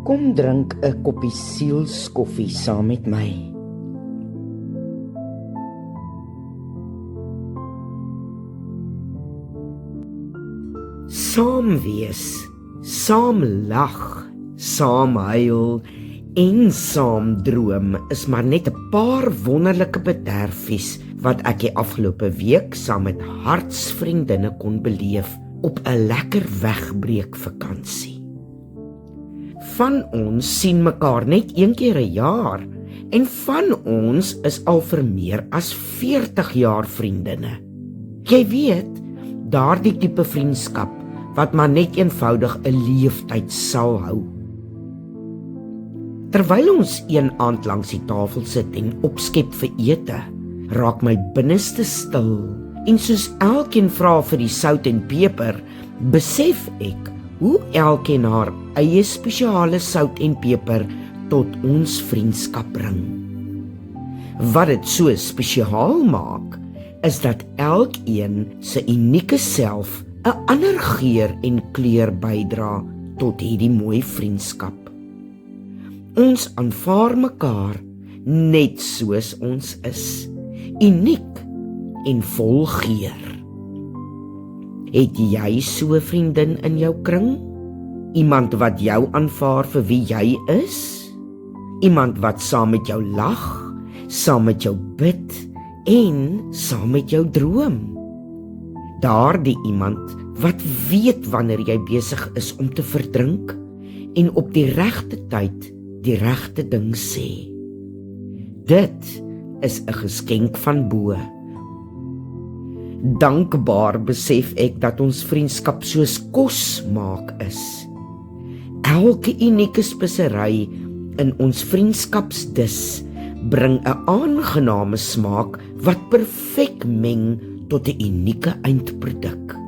Kom drink 'n koppie sielskoffie saam met my. Saam wees, saam lag, saam huil en saam droom is maar net 'n paar wonderlike bederfies wat ek die afgelope week saam met hartsvriendinne kon beleef op 'n lekker wegbreek vakansie. Van ons sien mekaar net een keer 'n jaar en van ons is al vir meer as 40 jaar vriendinne. Jy weet, daardie tipe vriendskap wat maar net eenvoudig 'n leeftyd sal hou. Terwyl ons een aand langs die tafel sit en opskep vir ete, raak my binneste stil en soos elkeen vra vir die sout en peper, besef ek hoe elkeen haar eie spesiale sout en peper tot ons vriendskap bring. Wat dit so spesiaal maak, is dat elkeen se unieke self 'n ander geur en kleur bydra tot hierdie mooi vriendskap. Ons aanvaar mekaar net soos ons is, uniek en vol geur. Het jy so 'n vriendin in jou kring? Iemand wat jou aanvaar vir wie jy is? Iemand wat saam met jou lag, saam met jou bid en saam met jou droom? Daardie iemand wat weet wanneer jy besig is om te verdrink en op die regte tyd die regte ding sê. Dit is 'n geskenk van bo. Dankbaar besef ek dat ons vriendskap soos kos maak is. Elke unieke spesery in ons vriendskapsdis bring 'n aangename smaak wat perfek meng tot 'n unieke eindproduk.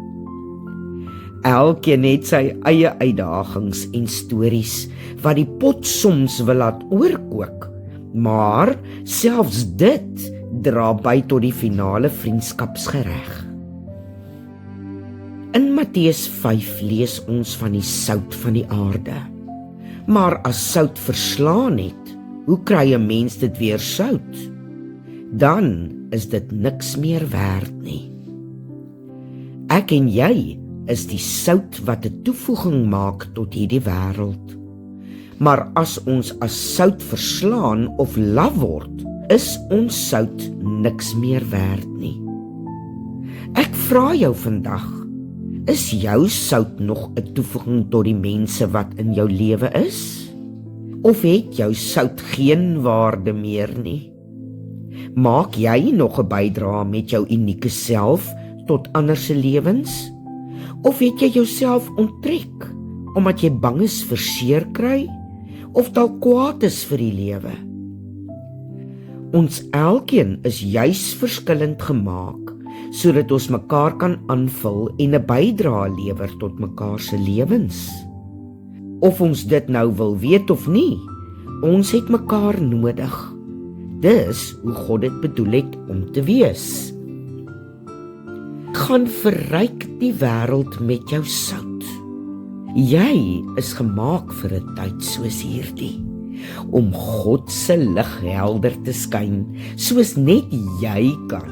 Elkeen het sy eie uitdagings en stories wat die pot soms wil laat oorkook, maar selfs dit dra by tot die finale vriendskapsgereg. In Matteus 5 lees ons van die sout van die aarde. Maar as sout verslaan het, hoe kry 'n mens dit weer sout? Dan is dit niks meer werd nie. Ek en jy is die sout wat 'n toevoeging maak tot hierdie wêreld. Maar as ons as sout verslaan of laf word, is ons sout niks meer werd nie. Ek vra jou vandag, is jou sout nog 'n toevoeging tot die mense wat in jou lewe is? Of het jou sout geen waarde meer nie? Maak jy nog 'n bydrae met jou unieke self tot ander se lewens? Of het jy jouself onttrek omdat jy bang is vir seer kry of dalk kwaad is vir die lewe? Ons elkeen is juis verskillend gemaak sodat ons mekaar kan aanvul en 'n bydrae lewer tot mekaar se lewens. Of ons dit nou wil weet of nie, ons het mekaar nodig. Dis hoe God dit bedoel het om te wees. Gaan verryk die wêreld met jou sout. Jy is gemaak vir 'n tyd soos hierdie, om God se lig helder te skyn, soos net jy kan.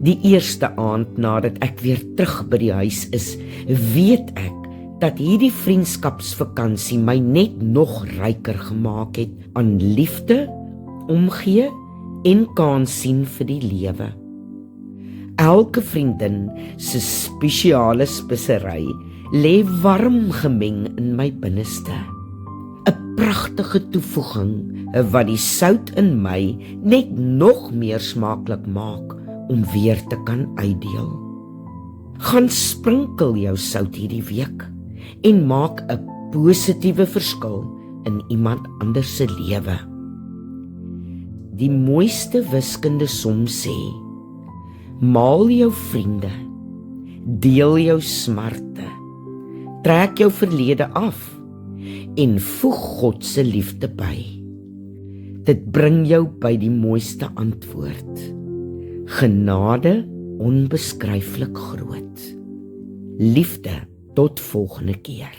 Die eerste aand nadat ek weer terug by die huis is, weet ek dat hierdie vriendskapsvakansie my net nog ryker gemaak het aan liefde, omgee en kans sien vir die lewe. Elke vriendin se spesiale spesery lê warm gemeng in my binneste. 'n Pragtige toevoeging wat die sout in my net nog meer smaaklik maak om weer te kan uitdeel. Gaan sprinkel jou sout hierdie week en maak 'n positiewe verskil in iemand anders se lewe. Die mooiste wiskunde som sê: maal jou vriende, deel jou smarte, trek jou verlede af en voeg God se liefde by. Dit bring jou by die mooiste antwoord. Genade onbeskryflik groot. Liefde, tot volgende keer.